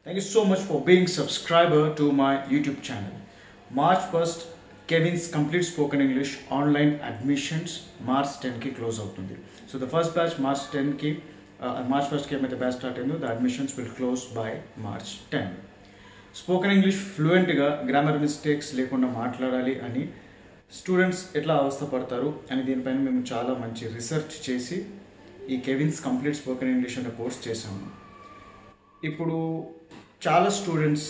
Thank you so much for being subscriber to my YouTube channel. March 1st, Kevin's Complete Spoken English online admissions March 10 ki close అవుతుంది. So the first batch March 10 ki March 1st ki ఏమైతే batch start అయిందో the admissions will close by March 10. Spoken English ఫ్లూయెంట్గా grammar mistakes లేకుండా మాట్లాడాలి అని students ఎట్లా అవస్థపడతారు అని దీనిపైన మేము చాలా మంచి రీసెర్చ్ చేసి ఈ కెవిన్స్ కంప్లీట్ స్పోకెన్ ఇంగ్లీష్ అనే కోర్స్ చేసాము. ఇప్పుడు చాలా స్టూడెంట్స్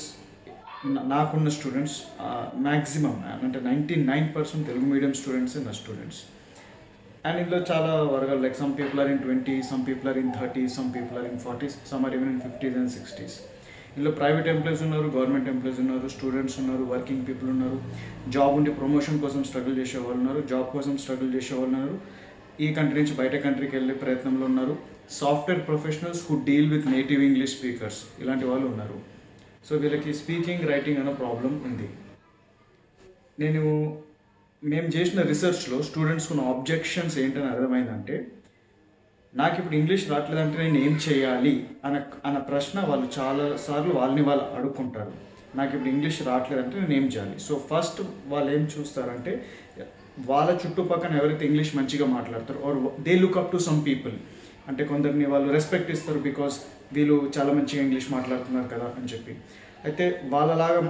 నాకున్న స్టూడెంట్స్ మ్యాక్సిమం అంటే 99% తెలుగు మీడియం స్టూడెంట్స్ నా స్టూడెంట్స్. అండ్ ఇందులో చాలా వర్గాలు like some people are in 20, some people are in 30, some people are in 40, some are even in 50s and 60s. ఇందులో ప్రైవేట్ ఎంప్లాయీస్ ఉన్నారు, గవర్నమెంట్ ఎంప్లాయీస్ ఉన్నారు, students ఉన్నారు, working people ఉన్నారు, job ఉండి ప్రమోషన్ కోసం స్ట్రగుల్ చేసే వాళ్ళు ఉన్నారు, జాబ్ కోసం స్ట్రగుల్ చేసే వాళ్ళు ఉన్నారు, ఈ కంట్రీ నుంచి బయట కంట్రీకి వెళ్ళే ప్రయత్నంలో ఉన్నారు, software professionals who deal with native English speakers ఇలాంటి వాళ్ళు ఉన్నారు. సో వీళ్ళకి స్పీకింగ్ రైటింగ్ అనే ప్రాబ్లం ఉంది. మేము చేసిన రీసెర్చ్లో స్టూడెంట్స్కి ఉన్న ఆబ్జెక్షన్స్ ఏంటని అర్థమైందంటే, నాకు ఇప్పుడు ఇంగ్లీష్ రావట్లేదంటే నేను ఏం చేయాలి అన్న ప్రశ్న వాళ్ళు చాలాసార్లు వాళ్ళు అడుక్కుంటారు. నాకు ఇప్పుడు ఇంగ్లీష్ రావట్లేదంటే నేను ఏం చేయాలి. సో ఫస్ట్ వాళ్ళు ఏం చూస్తారంటే, వాళ్ళ చుట్టుపక్కల ఎవరైతే ఇంగ్లీష్ మంచిగా మాట్లాడతారో are they look up to some people, అంటే కొందరిని వాళ్ళు రెస్పెక్ట్ ఇస్తారు బికాస్ వీళ్ళు చాలా మంచిగా ఇంగ్లీష్ మాట్లాడుతున్నారు కదా అని చెప్పి. అయితే వాళ్ళలాగా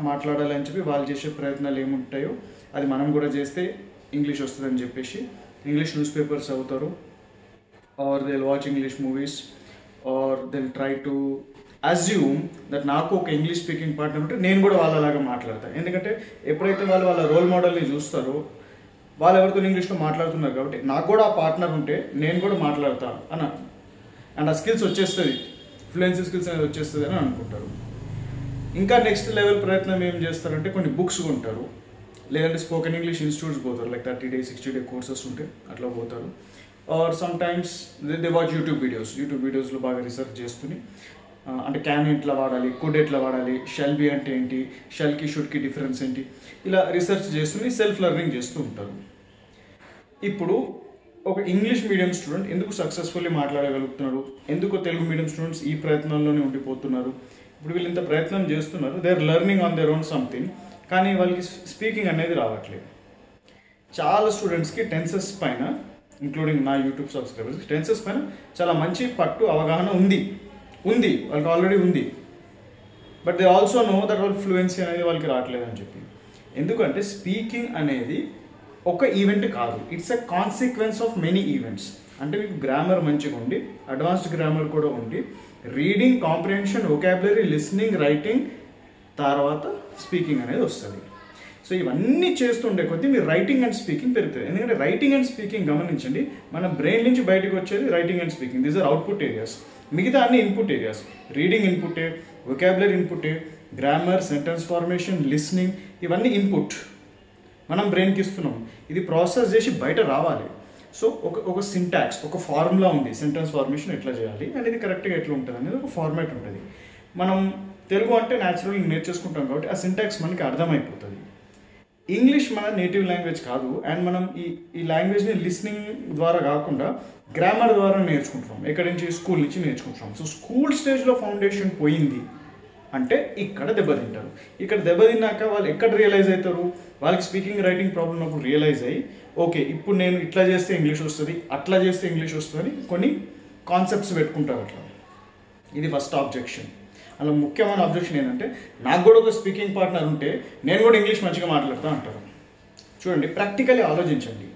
మాట్లాడాలి అని చెప్పి వాళ్ళు చేసే ప్రయత్నాలు ఏముంటాయో అది మనం కూడా చేస్తే ఇంగ్లీష్ వస్తుందని చెప్పేసి ఇంగ్లీష్ న్యూస్ పేపర్స్ చదువుతారు, or they'll watch English movies, or they'll try to assume that నాకు ఒక ఇంగ్లీష్ స్పీకింగ్ పార్ట్నర్ ఉంటే నేను కూడా వాళ్ళలాగా మాట్లాడతాను. ఎందుకంటే ఎప్పుడైతే వాళ్ళ రోల్ మోడల్ని చూస్తారో వాళ్ళు ఎవరితో ఇంగ్లీష్లో మాట్లాడుతున్నారు కాబట్టి నాకు కూడా ఆ పార్ట్నర్ ఉంటే నేను కూడా మాట్లాడతాను అండ్ ఆ స్కిల్స్ వచ్చేస్తుంది, ఫ్లూయెన్సీ స్కిల్స్ అనేది వచ్చేస్తుంది అని అనుకుంటారు. ఇంకా నెక్స్ట్ లెవెల్ ప్రయత్నం ఏం చేస్తారంటే కొన్ని బుక్స్ కొంటారు, లేదంటే స్పోకెన్ ఇంగ్లీష్ ఇన్స్టిట్యూట్స్ పోతారు, లైక్ 30 days 60 day కోర్సెస్ ఉంటే అట్లా పోతారు. Or sometimes they watch YouTube వీడియోస్లో బాగా రీసెర్చ్ చేసుకుని అంటే క్యాన్ ఎట్లా వాడాలి, కుడ్ ఎట్లా వాడాలి, షెల్ బి అంటే ఏంటి, షెల్కి షుడ్కి డిఫరెన్స్ ఏంటి, ఇలా రీసెర్చ్ చేసుకుని సెల్ఫ్ లెర్నింగ్ చేస్తూ ఉంటారు. ఇప్పుడు ఒక ఇంగ్లీష్ మీడియం స్టూడెంట్ ఎందుకు సక్సెస్ఫుల్లీ మాట్లాడగలుగుతున్నాడు, ఎందుకు తెలుగు మీడియం స్టూడెంట్స్ ఈ ప్రయత్నంలోనే ఉండిపోతున్నారు. ఇప్పుడు వీళ్ళు ఇంత ప్రయత్నం చేస్తున్నారు, they are learning on their own something, కానీ వాళ్ళకి స్పీకింగ్ అనేది రావట్లేదు. చాలా స్టూడెంట్స్కి టెన్సెస్ పైన, ఇంక్లూడింగ్ నా యూట్యూబ్ సబ్స్క్రైబర్స్, టెన్సెస్ పైన చాలా మంచి పట్టు అవగాహన ఉంది వాళ్ళకి ఆల్రెడీ ఉంది. But they also know that వాళ్ళ ఫ్లూయెన్సీ అనేది వాళ్ళకి రావట్లేదని చెప్పి. ఎందుకంటే స్పీకింగ్ అనేది ఒక ఈవెంట్ కాదు, it's a consequence of many events. అంటే మీకు గ్రామర్ మంచిగా ఉండి, అడ్వాన్స్డ్ గ్రామర్ కూడా ఉండి, reading, comprehension, vocabulary, listening, writing, తర్వాత స్పీకింగ్ అనేది వస్తుంది. సో ఇవన్నీ చేస్తుండే కొద్దీ మీ రైటింగ్ అండ్ స్పీకింగ్ పెరుగుతుంది. ఎందుకంటే రైటింగ్ అండ్ స్పీకింగ్ గమనించండి, మన బ్రెయిన్ నుంచి బయటకు వచ్చేది writing and speaking, these are output areas. మిగతా అన్ని ఇన్పుట్ ఏరియాస్, రీడింగ్ ఇన్పుటే, వొకాబులరీ ఇన్పుటే, గ్రామర్, సెంటెన్స్ ఫార్మేషన్, లిస్నింగ్, ఇవన్నీ ఇన్పుట్ మనం బ్రెయిన్కి ఇస్తున్నాం. ఇది ప్రాసెస్ చేసి బయట రావాలి. సో ఒక సింటాక్స్, ఒక ఫార్ములా ఉంది, సెంటెన్స్ ఫార్మేషన్ ఎట్లా చేయాలి అనేది కరెక్ట్గా ఎట్లా ఉంటుంది అనేది ఒక ఫార్మాట్ ఉంటుంది. మనం తెలుగు అంటే న్యాచురల్గా నేర్చేసుకుంటాం కాబట్టి ఆ సింటాక్స్ మనకి అర్థమైపోతుంది. ఇంగ్లీష్ మన నేటివ్ లాంగ్వేజ్ కాదు, అండ్ మనం ఈ లాంగ్వేజ్ని లిస్నింగ్ ద్వారా కాకుండా గ్రామర్ ద్వారా నేర్చుకుంటున్నాం. ఎక్కడి నుంచి? స్కూల్ నుంచి నేర్చుకుంటున్నాం. సో స్కూల్ స్టేజ్లో ఫౌండేషన్ పోయింది అంటే ఇక్కడ దెబ్బతింటారు. ఇక్కడ దెబ్బతిన్నాక వాళ్ళు ఎక్కడ రియలైజ్ అవుతారు? వాళ్ళకి స్పీకింగ్ రైటింగ్ ప్రాబ్లం అప్పుడు రియలైజ్ అయ్యి, ఓకే ఇప్పుడు నేను ఇట్లా చేస్తే ఇంగ్లీష్ వస్తుంది, అట్లా చేస్తే ఇంగ్లీష్ వస్తుంది, కొన్ని కాన్సెప్ట్స్ పెట్టుకుంటారు అట్లా. ఇది ఫస్ట్ ఆబ్జెక్షన్. అలా ముఖ్యమైన ఆబ్జెక్షన్ ఏంటంటే, నాకు కూడా ఒక స్పీకింగ్ పార్ట్నర్ ఉంటే నేను కూడా ఇంగ్లీష్ మంచిగా మాట్లాడుతూ అంటారు. చూడండి, ప్రాక్టికల్లీ ఆలోచించండి.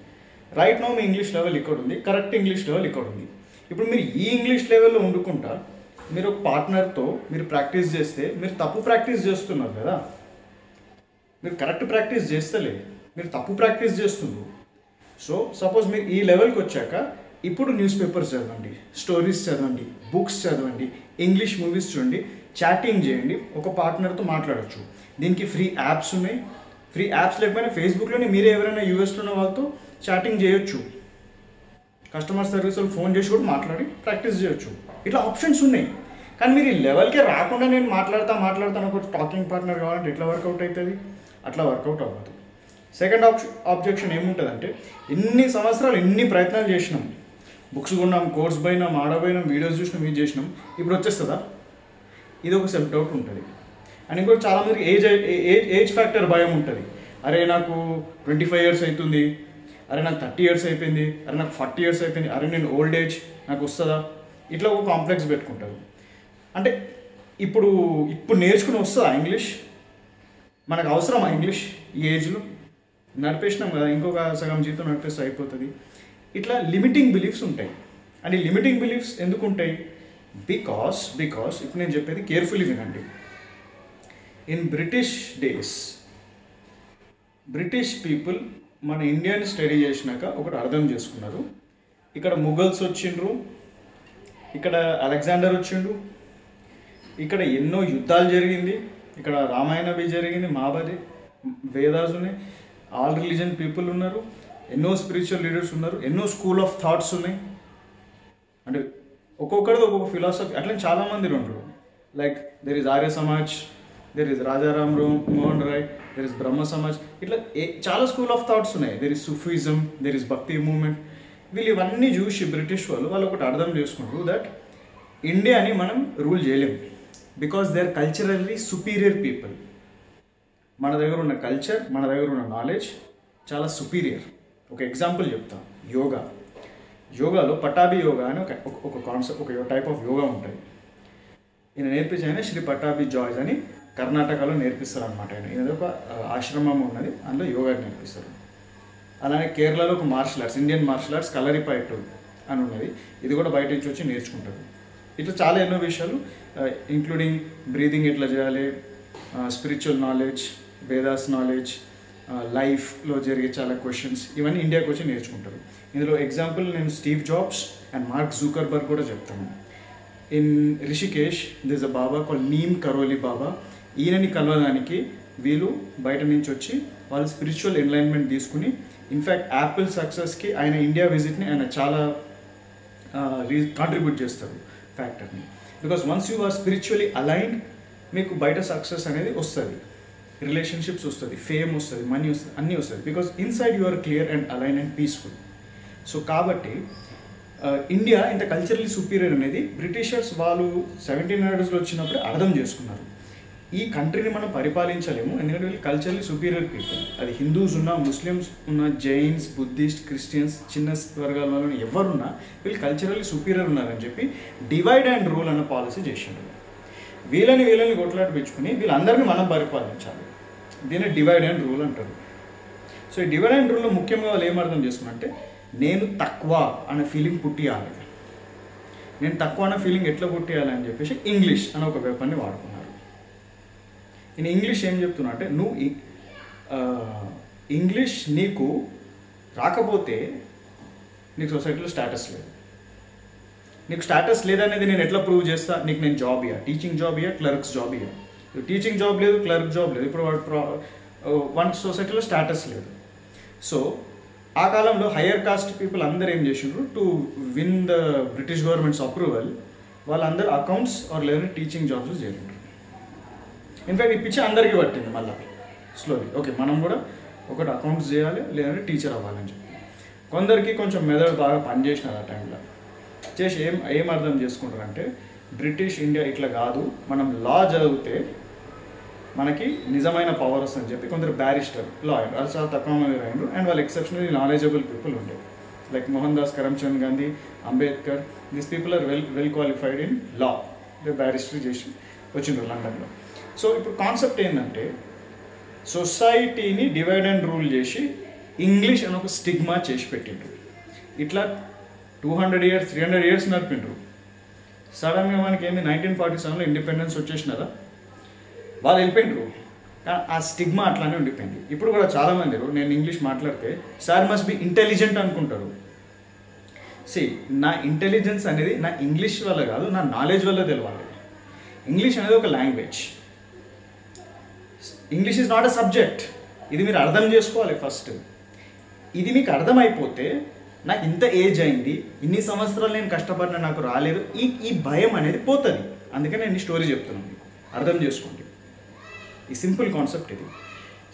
రైట్ నో మీ ఇంగ్లీష్ లెవెల్ ఇక్కడ ఉంది, కరెక్ట్ ఇంగ్లీష్ లెవెల్ ఇక్కడ ఉంది. ఇప్పుడు మీరు ఈ ఇంగ్లీష్ లెవెల్లో వండుకుంటా మీరు ఒక పార్ట్నర్తో మీరు ప్రాక్టీస్ చేస్తే మీరు తప్పు ప్రాక్టీస్ చేస్తున్నారు కదా. మీరు కరెక్ట్ ప్రాక్టీస్ చేస్తలే, మీరు తప్పు ప్రాక్టీస్ చేస్తున్నారు. సో సపోజ్ మీరు ఈ లెవెల్కి వచ్చాక ఇప్పుడు న్యూస్ పేపర్స్ చదవండి, స్టోరీస్ చదవండి, బుక్స్ చదవండి, ఇంగ్లీష్ మూవీస్ చూడండి, చాటింగ్ చేయండి, ఒక పార్ట్నర్తో మాట్లాడచ్చు. దీనికి ఫ్రీ యాప్స్ ఉన్నాయి. ఫ్రీ యాప్స్ లేకపోయినా ఫేస్బుక్లోనే మీరే ఎవరైనా యూఎస్లో ఉన్న వాళ్ళతో చాటింగ్ చేయొచ్చు. కస్టమర్ సర్వీస్ వాళ్ళు ఫోన్ చేసి కూడా మాట్లాడి ప్రాక్టీస్ చేయొచ్చు. ఇట్లా ఆప్షన్స్ ఉన్నాయి. కానీ మీరు ఈ లెవెల్కే రాకుండా నేను మాట్లాడతాను ఒక టాకింగ్ పార్ట్నర్ కావాలంటే ఎట్లా వర్కౌట్ అవుతుంది? అట్లా వర్కౌట్ అవ్వదు. సెకండ్ ఆబ్జెక్షన్ ఏముంటుందంటే, ఎన్ని సంవత్సరాలు ఎన్ని ప్రయత్నాలు చేసినాం, బుక్స్ కొన్నాం, కోర్స్ పోయినాం, ఆడపోయినాం, వీడియోస్ చూసినాం, ఇది చేసినాం, ఇప్పుడు వచ్చేస్తుందా? ఇది ఒక సెల్ఫ్ డౌట్ ఉంటుంది. అండ్ ఇంకోటి చాలామందికి ఏజ్ ఫ్యాక్టర్ భయం ఉంటుంది. అరే నాకు 25 years అవుతుంది, అరే నాకు 30 years అయిపోయింది, అరే నాకు 40 years అయిపోయింది, అరే నేను ఓల్డ్ ఏజ్ నాకు వస్తుందా, ఇట్లా ఒక కాంప్లెక్స్ పెట్టుకుంటారు. అంటే ఇప్పుడు నేర్చుకుని వస్తుందా ఇంగ్లీష్? మనకు అవసరమా ఇంగ్లీష్ ఈ ఏజ్లో? నడిపేసినాం కదా, ఇంకొక సగం జీవితం నడిపేస్తే అయిపోతుంది. ఇట్లా లిమిటింగ్ బిలీఫ్స్ ఉంటాయి. అండ్ ఈ లిమిటింగ్ బిలీఫ్స్ ఎందుకు ఉంటాయి? బికాస్ ఇప్పుడు నేను చెప్పేది కేర్ఫుల్లీ వినండి. In British days British people మన ఇండియాని స్టడీ చేసినాక ఒకటి అర్థం చేసుకున్నారు. ఇక్కడ ముఘల్స్ వచ్చిండ్రు, ఇక్కడ అలెగ్జాండర్ వచ్చిండు, ఇక్కడ ఎన్నో యుద్ధాలు జరిగింది, ఇక్కడ రామాయణవి జరిగింది, మహాభారతి, వేదాస్ ఉన్నాయి, ఆల్ రిలీజన్ పీపుల్ ఉన్నారు, ఎన్నో స్పిరిచువల్ లీడర్స్ ఉన్నారు, ఎన్నో స్కూల్ ఆఫ్ థాట్స్ ఉన్నాయి. అంటే ఒక్కొక్కరిది ఒక్కొక్క ఫిలాసఫీ. అట్లా చాలామంది ఉంటారు. Like there is Arya Samaj, there is Rajaram Mohan Roy, there is Brahmo Samaj, ఇట్లా చాలా స్కూల్ ఆఫ్ థాట్స్ ఉన్నాయి. There is Sufism, there is Bhakti movement. వీళ్ళు ఇవన్నీ చూసి బ్రిటిష్ వాళ్ళు ఒకటి అర్థం చేసుకుంటారు దట్ ఇండియాని మనం రూల్ చేయలేము because they are culturally superior people. మన దగ్గర ఉన్న కల్చర్, మన దగ్గర ఉన్న నాలెడ్జ్ చాలా సుపీరియర్. ఒక ఎగ్జాంపుల్ చెప్తాను. యోగాలో పటాబి యోగా అని ఒక కాన్సెప్ట్, ఒక టైప్ ఆఫ్ యోగా ఉంటుంది. ఈయన నేర్పించే ఆయన శ్రీ పటాబి జార్జ్ అని కర్ణాటకలో నేర్పిస్తారు అనమాట. ఈయనది ఒక ఆశ్రమం ఉన్నది, అందులో యోగా నేర్పిస్తారు. అలానే కేరళలో ఒక martial arts, Indian martial arts Kalaripayattu అని ఉన్నది. ఇది కూడా బయట నుంచి వచ్చి నేర్చుకుంటారు. ఇట్లా చాలా ఎన్నో విషయాలు ఇంక్లూడింగ్ బ్రీదింగ్ ఎట్లా చేయాలి, స్పిరిచువల్ నాలెడ్జ్, వేదాస్ నాలెడ్జ్, లైఫ్లో జరిగే చాలా క్వశ్చన్స్, ఇవన్నీ ఇండియాకి వచ్చి నేర్చుకుంటారు. ఇందులో ఎగ్జాంపుల్ నేను Steve Jobs and Mark Zuckerberg కూడా చెప్తాను. In Rishikesh this is a baba call Neem Karoli Baba. ఈయనని కలవడానికి వీళ్ళు బయట నుంచి వచ్చి వాళ్ళు స్పిరిచువల్ ఎన్లైన్మెంట్ తీసుకుని, ఇన్ఫ్యాక్ట్ యాపిల్ సక్సెస్కి ఆయన ఇండియా విజిట్ని ఆయన చాలా కాంట్రిబ్యూట్ చేస్తారు ఫ్యాక్టర్ని. Because once you are spiritually aligned, మీకు బయట సక్సెస్ అనేది వస్తుంది, రిలేషన్షిప్స్ వస్తుంది, ఫేమ్ వస్తుంది, మనీ వస్తుంది, అన్నీ వస్తుంది. Because inside you are clear and align and peaceful. So కాబట్టి ఇండియా ఇంత కల్చరల్లీ సుపీరియర్ అనేది బ్రిటిషర్స్ వాళ్ళు 1700s వచ్చినప్పుడు అర్థం చేసుకున్నారు. ఈ కంట్రీని మనం పరిపాలించలేము, ఎందుకంటే వీళ్ళు కల్చరల్లీ సుపీరియర్ పీపుల్. అది హిందూస్ ఉన్నా, ముస్లిమ్స్ ఉన్న, జైన్స్, బుద్ధిస్ట్, క్రిస్టియన్స్, చిన్న వర్గాల వాళ్ళు ఎవరున్నా వీళ్ళు కల్చరల్లీ సుపీరియర్ ఉన్నారని చెప్పి డివైడ్ అండ్ రూల్ అన్న పాలసీ చేసిండు. వీళ్ళని కొట్లాట పెంచుకుని వీళ్ళందరినీ మనం పరిపాలించాలి. దీన్ని డివైడ్ అండ్ రూల్ అంటారు. సో ఈ డివైడ్ అండ్ రూల్లో ముఖ్యంగా వాళ్ళు ఏం అర్థం చేసుకున్నారంటే, నేను తక్కువ అనే ఫీలింగ్ పుట్టియాలి. నేను తక్కువ అనే ఫీలింగ్ ఎట్లా పుట్టియాలని చెప్పేసి ఇంగ్లీష్ అనే ఒక వెపన్ని వాడుకున్నారు. నేను ఇంగ్లీష్ ఏం చెప్తున్నా అంటే, నువ్వు ఇంగ్లీష్ నీకు రాకపోతే నీకు సొసైటీలో స్టేటస్ లేదు. నీకు స్టేటస్ లేదనేది నేను ఎట్లా ప్రూవ్ చేస్తా? నీకు నేను జాబ్ ఇయ్యా, టీచింగ్ జాబ్ ఇయ్యా, క్లర్క్స్ జాబ్ ఇయ్యా. టీచింగ్ జాబ్ లేదు, క్లర్క్ జాబ్ లేదు, ఇప్పుడు వన్ సొసైటీలో స్టేటస్ లేదు. సో ఆ కాలంలో హయ్యర్ కాస్ట్ పీపుల్ అందరూ ఏం చేసిండ్రు, to win the British governments approval, వాళ్ళందరూ అకౌంట్స్ ఆర్ లేదంటే టీచింగ్ జాబ్స్ చేరిండ్రు. ఇన్ఫ్యాక్ట్ ఈ పిచ్చి అందరికీ పట్టింది మళ్ళీ స్లోలీ. ఓకే, మనం కూడా ఒకటి అకౌంట్స్ చేయాలి, లేదంటే టీచర్ అవ్వాలని చెప్పి. కొందరికి కొంచెం మెదడు బాగా పనిచేసినారు ఆ టైంలో. చేసి ఏం అర్థం చేసుకుంటారంటే, బ్రిటిష్ ఇండియా ఇట్లా కాదు, మనం లా చదివితే మనకి నిజమైన పవర్ వస్తుందని చెప్పి కొందరు బ్యారిస్టర్, లాయర్, అది చాలా తక్కువ మంది రాయండు. అండ్ వాళ్ళు ఎక్సెప్షనల్లీ నాలెడ్జబుల్ పీపుల్ ఉండేవి. Like Mohandas Karamchand Gandhi, Ambedkar, these people are well qualified in law. Barrister చేసి వచ్చిండ్రు లండన్లో. సో ఇప్పుడు కాన్సెప్ట్ ఏంటంటే, సొసైటీని డివైడ్ అండ్ రూల్ చేసి ఇంగ్లీష్ అని ఒక స్టిగ్మా చేసి పెట్టిండ్రు. ఇట్లా 200 years 300 years నడిపిండ్రు. సడన్గా మనకి ఏంది 1947లో ఇండిపెండెన్స్ వచ్చేసినారా, వాళ్ళు వెళ్ళిపోయిండ్రు. కానీ ఆ స్టిగ్మా అట్లానే ఉండిపోయింది. ఇప్పుడు కూడా చాలామంది నేను ఇంగ్లీష్ మాట్లాడితే సార్ మస్ట్ బి ఇంటెలిజెంట్ అనుకుంటారు. నా ఇంటెలిజెన్స్ అనేది నా ఇంగ్లీష్ వల్ల కాదు, నా నాలెడ్జ్ వల్ల తెలవాలి. ఇంగ్లీష్ అనేది ఒక language, English is not a subject. ఇది మీరు అర్థం చేసుకోవాలి ఫస్ట్. ఇది మీకు అర్థమైపోతే, నాకు ఇంత ఏజ్ అయింది, ఇన్ని సంవత్సరాలు నేను కష్టపడినా నాకు రాలేదు, ఈ భయం అనేది పోతుంది. అందుకని నేను ఈ స్టోరీ చెప్తున్నాను, మీకు అర్థం చేసుకోండి. ఈ సింపుల్ కాన్సెప్ట్ ఇది.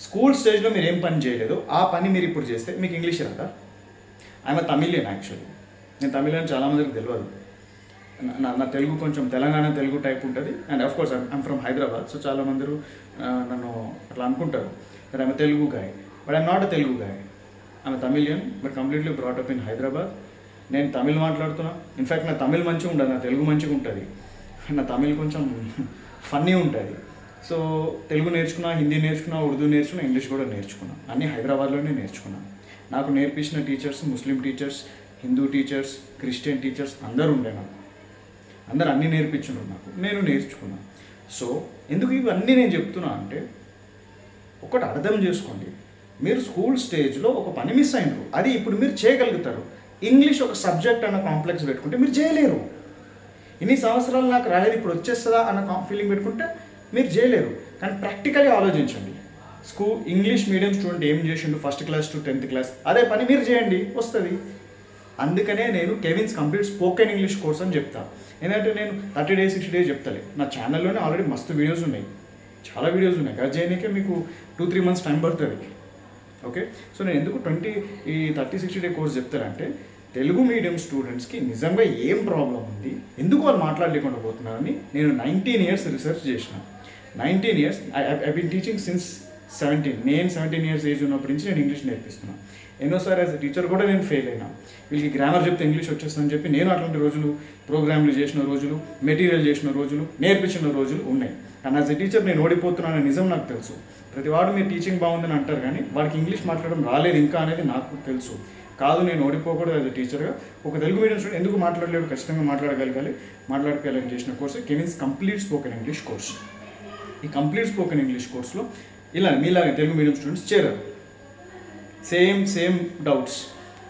స్కూల్ స్టేజ్లో మీరు ఏం పని చేయలేదు, ఆ పని మీరు ఇప్పుడు చేస్తే మీకు ఇంగ్లీష్ రాదా? I'm Tamilian actually. నేను తమిళియన్ చాలామందికి తెలియదు. నా తెలుగు కొంచెం తెలంగాణ తెలుగు టైప్ ఉంటుంది. And of course I'm from Hyderabad. So చాలా మంది నన్ను అట్లా అనుకుంటారు but I'm Telugu guy. But I'm not a Telugu guy. I'm Tamilian but completely brought up in Hyderabad. నేను తమిళ్ మాట్లాడుతున్నా. ఇన్ఫ్యాక్ట్ నా తమిళ్ మంచిగా ఉండదు, నా తెలుగు మంచిగా ఉంటుంది. నా తమిళ్ కొంచెం ఫన్నీ ఉంటుంది. సో తెలుగు నేర్చుకున్నా, హిందీ నేర్చుకున్నా, ఉర్దూ నేర్చుకున్నా, ఇంగ్లీష్ కూడా నేర్చుకున్నా. అన్నీ హైదరాబాద్లోనే నేర్చుకున్నా. నాకు నేర్పించిన teachers Muslim teachers, Hindu teachers, Christian teachers అందరూ ఉండే నాకు. అందరు అన్నీ నేర్పించున్నారు నాకు, నేను నేర్చుకున్నా. సో ఎందుకు ఇవన్నీ నేను చెప్తున్నా అంటే ఒకటి అర్థం చేసుకోండి. మీరు స్కూల్ స్టేజ్లో ఒక పని మిస్ అయినారు, అది ఇప్పుడు మీరు చేయగలుగుతారు. ఇంగ్లీష్ ఒక సబ్జెక్ట్ అన్న కాంప్లెక్స్ పెట్టుకుంటే మీరు చేయలేరు. ఇన్ని సంవత్సరాలు నాకు రాలేదు ఇప్పుడు వచ్చేస్తుందా అన్న ఫీలింగ్ పెట్టుకుంటే మీరు చేయలేరు. కానీ ప్రాక్టికల్గా ఆలోచించండి. ఇంగ్లీష్ మీడియం స్టూడెంట్ ఏం చేసిండు first class to 10th class, అదే పని మీరు చేయండి, వస్తుంది. అందుకనే నేను Kevin's complete spoken English course అని చెప్తాను. ఎందుకంటే నేను 30 days 60 days చెప్తలే. నా ఛానల్లోనే ఆల్రెడీ మస్తు వీడియోస్ ఉన్నాయి, చాలా వీడియోస్ ఉన్నాయి. అది చేయడానికే మీకు 2-3 months టైం పడుతుంది. ఓకే, సో నేను ఎందుకు 30-60 day కోర్స్ చెప్తానంటే తెలుగు మీడియం స్టూడెంట్స్కి నిజంగా ఏం ప్రాబ్లం ఉంది, ఎందుకు వాళ్ళు మాట్లాడలేకుండా పోతున్నారని నేను 19 years రీసెర్చ్ చేసిన. 19 years I been teaching since 17. నేను 17 years ఏజ్ ఉన్నప్పటి నుంచి నేను ఇంగ్లీష్ నేర్పిస్తున్నాను. ఎన్నోసారి యాజ్ టీచర్ కూడా నేను ఫెయిల్ అయినా. వీళ్ళకి గ్రామర్ చెప్తే ఇంగ్లీష్ వచ్చేస్తుందని చెప్పి నేను అట్లాంటి రోజులు ప్రోగ్రాంలు చేసిన రోజులు, మెటీరియల్ చేసిన రోజులు, నేర్పించిన రోజులు ఉన్నాయి. కానీ యాజ్ ఎ టీచర్ నేను ఓడిపోతున్నానని నిజం నాకు తెలుసు. ప్రతి వాడు మీరు టీచింగ్ బాగుందని అంటారు కానీ వాడికి ఇంగ్లీష్ మాట్లాడడం రాలేదు ఇంకా అనేది నాకు తెలుసు. కాదు, నేను ఓడిపోకూడదు యాజ్ ఎ టీచర్గా. ఒక తెలుగు మీడియం స్టూడెంట్ ఎందుకు మాట్లాడలేడు, ఖచ్చితంగా మాట్లాడగలని చేసిన course Kevin's complete spoken English course. ఈ కంప్లీట్ స్పోకెన్ ఇంగ్లీష్ కోర్సులో ఇలా మీలాగే తెలుగు మీడియం స్టూడెంట్స్ చేరారు. Same doubts.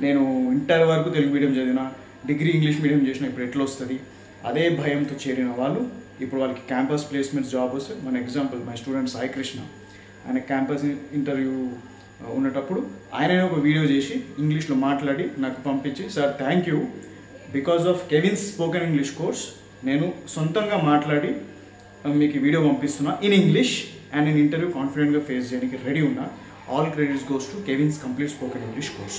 నేను ఇంటర్ వరకు తెలుగు మీడియం చదివిన, డిగ్రీ ఇంగ్లీష్ మీడియం చేసిన, ఇప్పుడు ఎట్లా వస్తుంది అదే భయంతో చేరిన వాళ్ళు ఇప్పుడు వాళ్ళకి క్యాంపస్ ప్లేస్మెంట్స్ జాబ్ వస్తే. మన example my student Sai Krishna, ఆయన క్యాంపస్ ఇంటర్వ్యూ ఉన్నప్పుడు ఆయన ఒక వీడియో చేసి ఇంగ్లీష్లో మాట్లాడి నాకు పంపించి, sir thank you, because of Kevin's spoken English course నేను సొంతంగా మాట్లాడి మీకు వీడియో పంపిస్తున్నా ఇన్ ఇంగ్లీష్ అండ్ నేను ఇంటర్వ్యూ కాన్ఫిడెంట్గా ఫేస్ చేయడానికి రెడీ ఉన్నా. All credits goes to Kevin's complete spoken English course.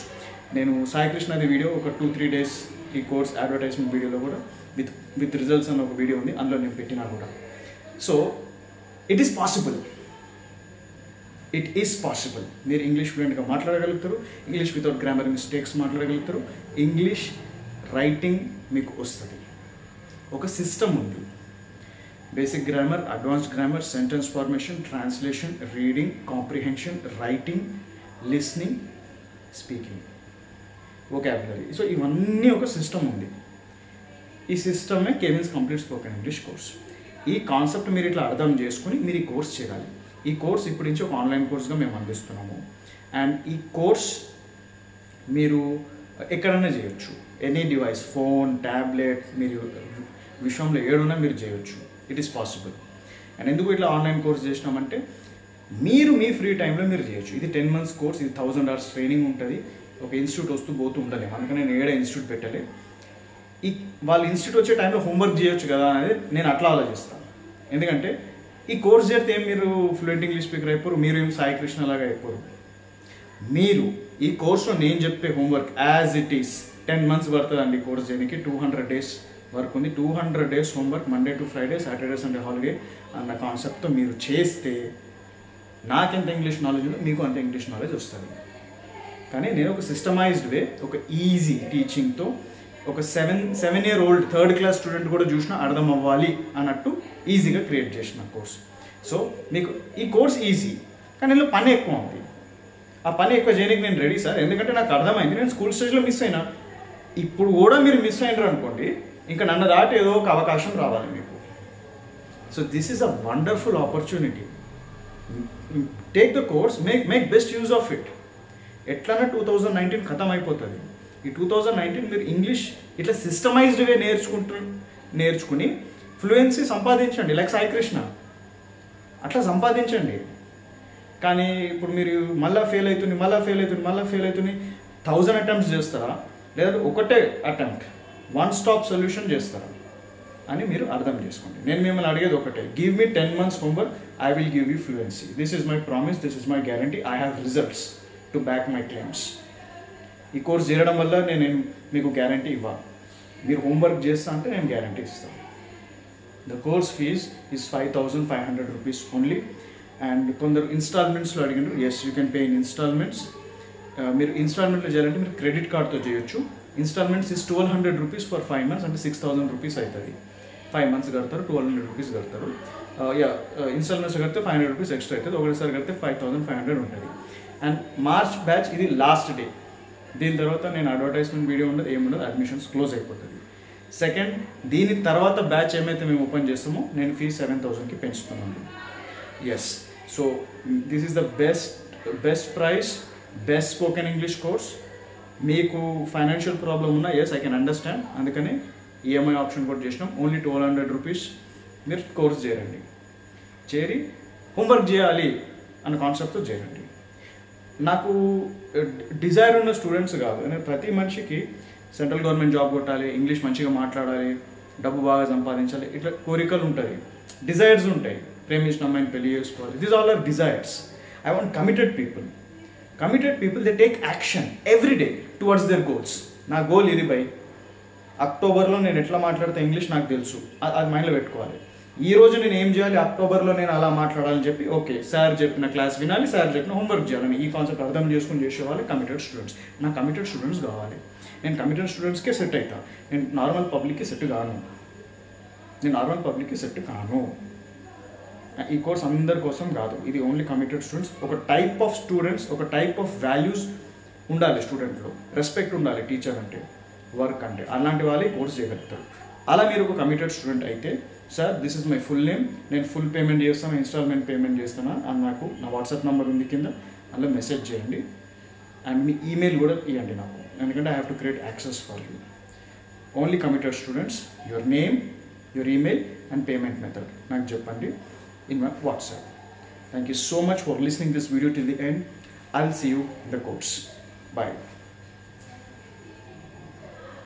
నేను సాయి కృష్ణది వీడియో ఒక 2-3 days ఈ కోర్స్ అడ్వర్టైజ్మెంట్ వీడియోలో కూడా విత్ రిజల్ట్స్ అన్న ఒక వీడియో ఉంది, అందులో నేను పెట్టినా కూడా. So it is possible. మీరు ఇంగ్లీష్ ఫ్లూయెంట్గా మాట్లాడగలుగుతారు, ఇంగ్లీష్ వితౌట్ గ్రామర్ మిస్టేక్స్ మాట్లాడగలుగుతారు, ఇంగ్లీష్ రైటింగ్ మీకు వస్తుంది. ఒక సిస్టమ్ ఉంది. Basic grammar, advanced grammar, sentence formation, translation, reading, comprehension, writing, listening, speaking, vocabulary. So ఇవన్నీ ఒక సిస్టమ్ ఉంది. ఈ సిస్టమే Kevin's complete spoken English course. ఈ కాన్సెప్ట్ మీరు ఇట్లా అర్థం చేసుకుని మీరు ఈ కోర్స్ చేయాలి. ఈ కోర్స్ ఇప్పటి నుంచి ఒక ఆన్లైన్ కోర్స్గా మేము అందిస్తున్నాము. అండ్ ఈ కోర్స్ మీరు ఎక్కడైనా చేయొచ్చు, ఎనీ డివైస్, ఫోన్, ట్యాబ్లెట్, మీరు విషయంలో ఏడున్నా మీరు చేయొచ్చు. It is possible. అండ్ ఎందుకు ఇట్లా ఆన్లైన్ కోర్స్ చేసినామంటే మీరు మీ ఫ్రీ టైంలో మీరు చేయొచ్చు. ఇది 10 months కోర్స్, ఇది 1000 hours ట్రైనింగ్ ఉంటుంది. ఒక ఇన్స్టిట్యూట్ వస్తూ పోతూ ఉండలేము, అందుకని నేను ఏడా ఇన్స్టిట్యూట్ పెట్టలే. వాళ్ళు ఇన్స్టిట్యూట్ వచ్చే టైంలో హోంవర్క్ చేయొచ్చు కదా అనేది నేను అట్లా ఆలోచిస్తాను. ఎందుకంటే ఈ కోర్స్ చేస్తే ఏం మీరు ఫ్లూయెంట్ ఇంగ్లీష్ స్పీకర్ అయిపోరు, మీరు ఏం సాయి కృష్ణ లాగా అయిపోరు. మీరు ఈ కోర్సులో నేను చెప్పే homework as it is 10 months పడుతుందండి కోర్స్ చేయడానికి. 200 days వర్క్ ఉంది. 200 days homework, Monday to Friday, Saturday Sunday holiday అన్న కాన్సెప్ట్తో మీరు చేస్తే నాకెంత ఇంగ్లీష్ నాలెడ్జ్ ఉందో మీకు అంత ఇంగ్లీష్ నాలెడ్జ్ వస్తుంది. కానీ నేను ఒక సిస్టమైజ్డ్ వే, ఒక ఈజీ టీచింగ్తో ఒక 7-year-old 3rd class స్టూడెంట్ కూడా చూసినా అర్థం అవ్వాలి అన్నట్టు ఈజీగా క్రియేట్ చేసిన కోర్స్. సో మీకు ఈ కోర్స్ ఈజీ, కానీ ఇందులో పని ఎక్కువ ఉంది. ఆ పని ఎక్కువ చేయడానికి నేను రెడీ సార్, ఎందుకంటే నాకు అర్థమైంది. నేను స్కూల్ స్టేజ్లో మిస్ అయినా, ఇప్పుడు కూడా మీరు మిస్ అయినారు అనుకోండి, ఇంకా నన్ను దాటి ఏదో ఒక అవకాశం రావాలి మీకు. So this is a wonderful opportunity. Take the course, make best use of it. ఎట్లన్నా 2019 ఖతం అయిపోతుంది. ఈ 2019 మీరు ఇంగ్లీష్ ఇట్లా సిస్టమైజ్డ్గా నేర్చుకుని ఫ్లూయెన్సీ సంపాదించండి. లైక్ సాయి కృష్ణ అట్లా సంపాదించండి. కానీ ఇప్పుడు మీరు మళ్ళీ ఫెయిల్ అవుతుంది 1000 attempts చేస్తారా, లేదా ఒకటే అటెంప్ట్ వన్ స్టాప్ సొల్యూషన్ చేస్తారా అని మీరు అర్థం చేసుకోండి. నేను మిమ్మల్ని అడిగేది ఒకటే, give me 10 months homework, I will give you fluency. This is my promise, this is my guarantee. I have results to back my claims. ఈ కోర్స్ చేయడం వల్ల నేను మీకు గ్యారంటీ ఇవ్వాలి. మీరు హోంవర్క్ చేస్తా అంటే నేను గ్యారంటీ ఇస్తాను. The course fees is 5,500 rupees only. And కొందరు ఇన్స్టాల్మెంట్స్లో అడిగినారు. Yes, you can pay in installments. మీరు ఇన్స్టాల్మెంట్లో చేయాలంటే మీరు క్రెడిట్ కార్డ్తో చేయొచ్చు. Installments is 1,200 rupees for 5 months, అంటే 6,000 రూపీస్ అవుతుంది. 5 months కడతారు, 1,200 రూపీస్ కడతారు. ఇన్స్టాల్మెంట్స్ కడితే 500 రూపీస్ ఎక్స్ట్రా అవుతుంది. ఒకసారి కడితే 5,500 ఉంటుంది. అండ్ మార్చ్ బ్యాచ్ ఇది లాస్ట్ డే. దీని తర్వాత నేను అడ్వర్టైజ్మెంట్ వీడియో ఉండదు, ఏముండదు, అడ్మిషన్స్ క్లోజ్ అయిపోతుంది. సెకండ్, దీని తర్వాత బ్యాచ్ ఏమైతే మేము ఓపెన్ చేస్తామో నేను ఫీజ్ 7,000కి పెంచుతున్నాను. Yes, so this is the best price, best spoken English course. మీకు ఫైనాన్షియల్ ప్రాబ్లం ఉన్నా ఎస్ ఐ కెన్ అండర్స్టాండ్, అందుకని ఈఎంఐ ఆప్షన్ కూడా చేసినాం. ఓన్లీ 1,200 రూపీస్ మీరు కోర్స్ చేరండి. చేరి హోంవర్క్ చేయాలి అన్న కాన్సెప్ట్తో చేరండి. నాకు డిజైర్ ఉన్న స్టూడెంట్స్ కాదు, నేను ప్రతి మనిషికి సెంట్రల్ గవర్నమెంట్ జాబ్ కొట్టాలి, ఇంగ్లీష్ మంచిగా మాట్లాడాలి, డబ్బు బాగా సంపాదించాలి, ఇట్లా కోరికలు ఉంటాయి, డిజైర్స్ ఉంటాయి. ప్రేమించిన అమ్మాయిని పెళ్లి చేసుకోవాలి. These all are desires. I want committed people. They take action every day towards their goals. నా గోల్ ఇది బై అక్టోబర్లో నేను ఎట్లా మాట్లాడితే ఇంగ్లీష్ నాకు తెలుసు, అది మైండ్లో పెట్టుకోవాలి. ఈ రోజు నేను ఏం చేయాలి, అక్టోబర్లో నేను అలా మాట్లాడాలని చెప్పి ఓకే సార్ చెప్పిన క్లాస్ వినాలి, సార్ చెప్పిన హోంవర్క్ చేయాలని ఈ కాన్సెప్ట్ అర్థం చేసుకుని చేసేవాళ్ళు కమిటెడ్ స్టూడెంట్స్. నాకు కమిటెడ్ స్టూడెంట్స్ కావాలి. నేను కమిటెడ్ స్టూడెంట్స్కే సెట్ అవుతా. నేను నార్మల్ పబ్లిక్కి సెట్ కాను. ఈ కోర్స్ అందరి కోసం కాదు, ఇది ఓన్లీ కమిటెడ్ స్టూడెంట్స్. ఒక టైప్ ఆఫ్ స్టూడెంట్స్, ఒక టైప్ ఆఫ్ వాల్యూస్ ఉండాలి స్టూడెంట్లో. రెస్పెక్ట్ ఉండాలి టీచర్ అంటే, వర్క్ అంటే, అలాంటి వాళ్ళే కోర్స్ చేయగలుగుతారు. అలా మీరు ఒక కమిటెడ్ స్టూడెంట్ అయితే, sir this is my full name, నేను ఫుల్ పేమెంట్ చేస్తాను, ఇన్స్టాల్మెంట్ పేమెంట్ చేస్తాను అని నాకు నా వాట్సాప్ నెంబర్ ఉంది కింద, అందులో మెసేజ్ చేయండి. అండ్ మీ ఈమెయిల్ కూడా ఇవ్వండి నాకు, ఎందుకంటే I have to create access for you. Only committed students, your name, your email and payment method నాకు చెప్పండి in my WhatsApp. Thank you so much for listening this video till the end. I'll see you in the course. Bye.